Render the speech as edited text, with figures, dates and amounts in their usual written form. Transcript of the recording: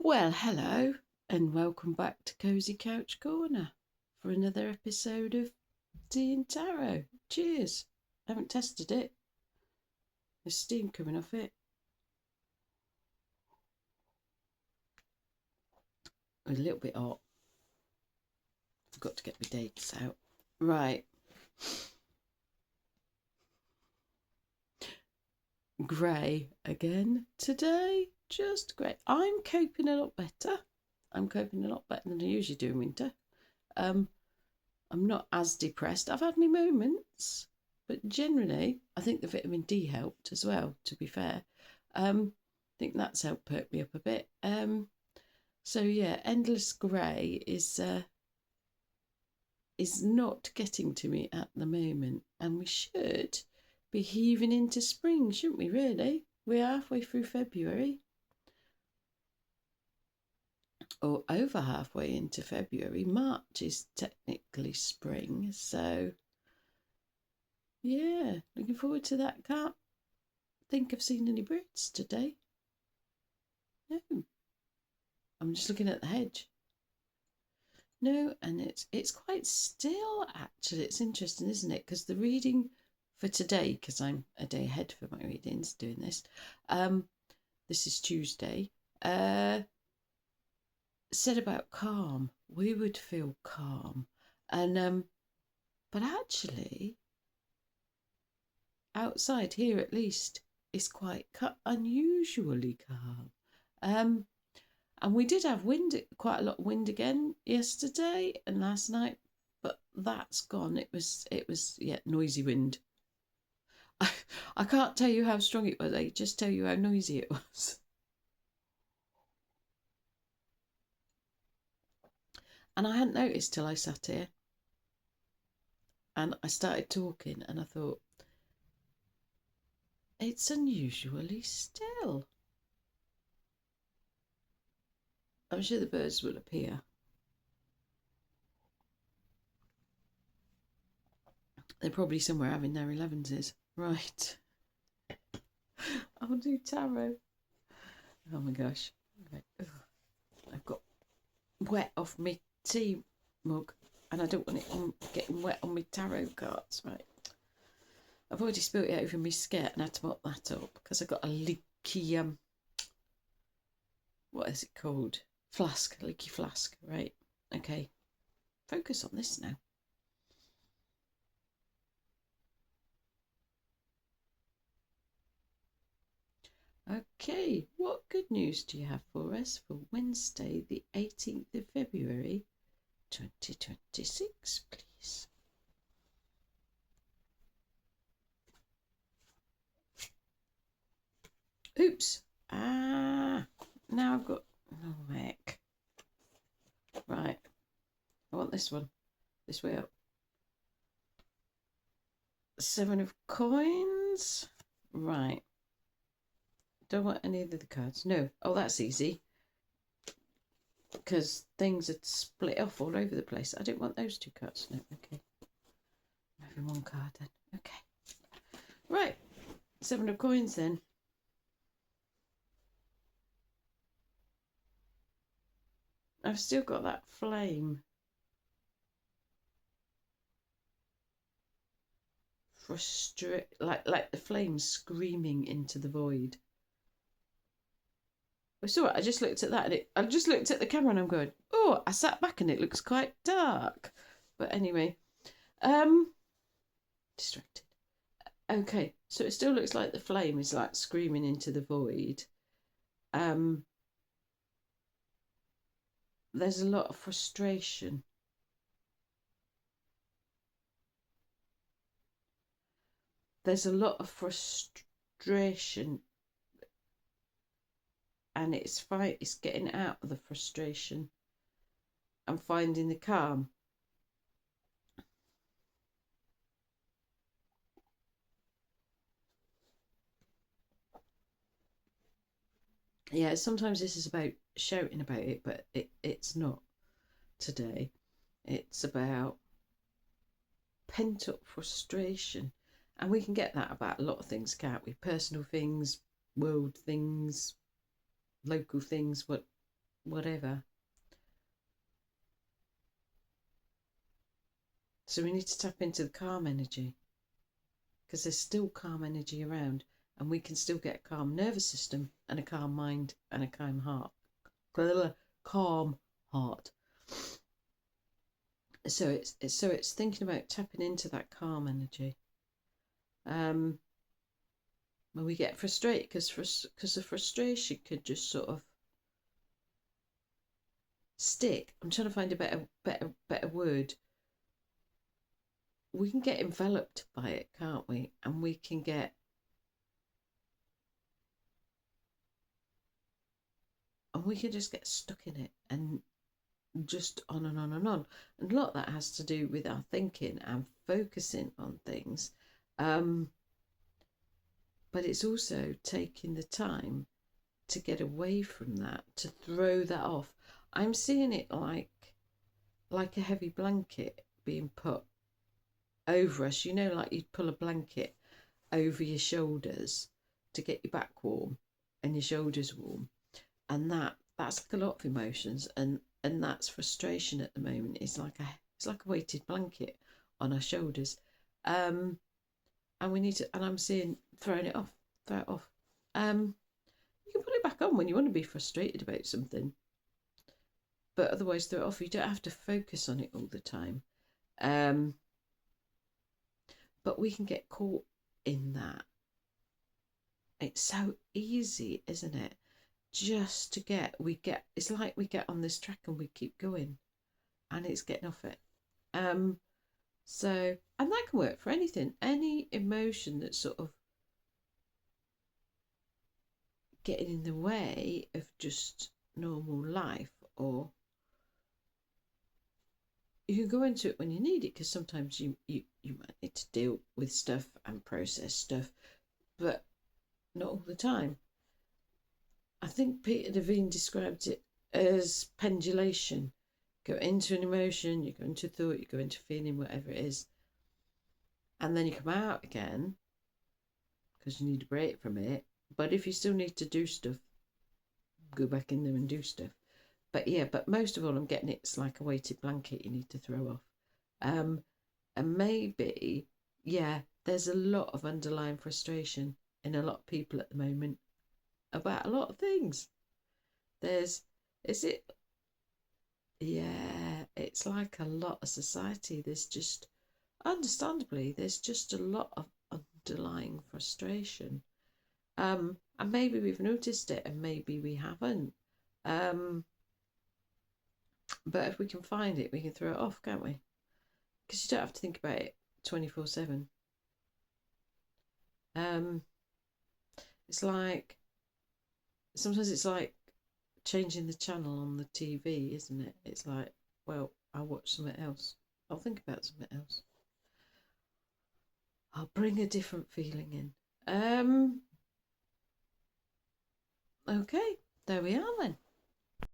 Well, hello, and welcome back to Cozy Couch Corner for another episode of Tea and Tarot. Cheers. I haven't tested it. There's steam coming off it. A little bit hot. Forgot to get my dates out. Right. Grey again today. Just grey. I'm coping a lot better. I'm coping a lot better than I usually do in winter. I'm not as depressed. I've had my moments, but generally, I think the vitamin D helped as well, to be fair. I think that's helped perk me up a bit. So yeah, endless grey is not getting to me at the moment, and we should be heaving into spring, shouldn't we? Really, we're halfway through February, or over halfway into February. March is technically spring, so yeah, looking forward to that. Can't think I've seen any birds today. No, I'm just looking at the hedge. No, and it's quite still actually. It's interesting, isn't it? Because the reading for today, because I'm a day ahead for my readings doing this. This is Tuesday. Said about calm. We would feel calm, and but actually, outside here at least, is quite unusually calm. And we did have wind, quite a lot of wind again yesterday and last night, but that's gone. It was yeah, noisy wind. I can't tell you how strong it was. I just tell you how noisy it was. And I hadn't noticed till I sat here and I started talking, and I thought it's unusually still. I'm sure the birds will appear. They're probably somewhere having their 11s. Right. I'll do tarot. Oh my gosh. Right. I've got wet off my tea mug, and I don't want it getting wet on my tarot cards. Right. I've already spilt it over my skirt and had to mop that up because I got a leaky, what is it called? Leaky flask. Right. Okay. Focus on this now. Okay, what good news do you have for us for Wednesday, the 18th of February, 2026, please? Oops. Now I've got... Oh, heck. Right. I want this one. This way up. 7 of coins. Right. Don't want any of the cards. No. Oh, that's easy. Because things are split off all over the place. I don't want those 2 cards. No, okay. Maybe 1 card then. Okay. Right. 7 of coins then. I've still got that flame. Like the flame screaming into the void. I saw it. I just looked at that, and I just looked at the camera, and I'm going, oh, I sat back, and it looks quite dark. But anyway, distracted. Okay, so it still looks like the flame is like screaming into the void. There's a lot of frustration. There's a lot of frustration, and it's getting out of the frustration and finding the calm. Yeah, sometimes this is about shouting about it, but it's not today. It's about pent up frustration. And we can get that about a lot of things, can't we? Personal things, world things, local things, whatever. So we need to tap into the calm energy, because there's still calm energy around, and we can still get a calm nervous system and a calm mind and a calm heart. Calm heart. So it's thinking about tapping into that calm energy. When we get frustrated, because the frustration could just sort of stick. I'm trying to find a better word. We can get enveloped by it, can't we? And we can just get stuck in it and just on and on and on. And a lot of that has to do with our thinking and focusing on things. But it's also taking the time to get away from that, to throw that off. I'm seeing it like a heavy blanket being put over us. You know, like you'd pull a blanket over your shoulders to get your back warm and your shoulders warm. And that's like a lot of emotions, and that's frustration at the moment. It's like a weighted blanket on our shoulders. And we need to, and I'm seeing throw it off. You can put it back on when you want to be frustrated about something, but otherwise throw it off. You don't have to focus on it all the time. But we can get caught in that. It's so easy, isn't it? Just to it's like we get on this track and we keep going, and it's getting off it. So, and that can work for anything, any emotion that's sort of getting in the way of just normal life. Or you can go into it when you need it, because sometimes you might need to deal with stuff and process stuff, but not all the time. I think Peter Devine described it as pendulation. Go into an emotion, you go into thought, you go into feeling, whatever it is, and then you come out again because you need a break from it. But if you still need to do stuff, go back in there and do stuff. But most of all, I'm getting it's like a weighted blanket you need to throw off. And maybe, there's a lot of underlying frustration in a lot of people at the moment about a lot of things. It's like a lot of society. Understandably, there's just a lot of underlying frustration. And maybe we've noticed it and maybe we haven't. But if we can find it, we can throw it off, can't we? Because you don't have to think about it 24/7. It's like, sometimes it's like changing the channel on the TV, isn't it? It's like, well, I'll watch something else. I'll think about something else. I'll bring a different feeling in. Okay, there we are then.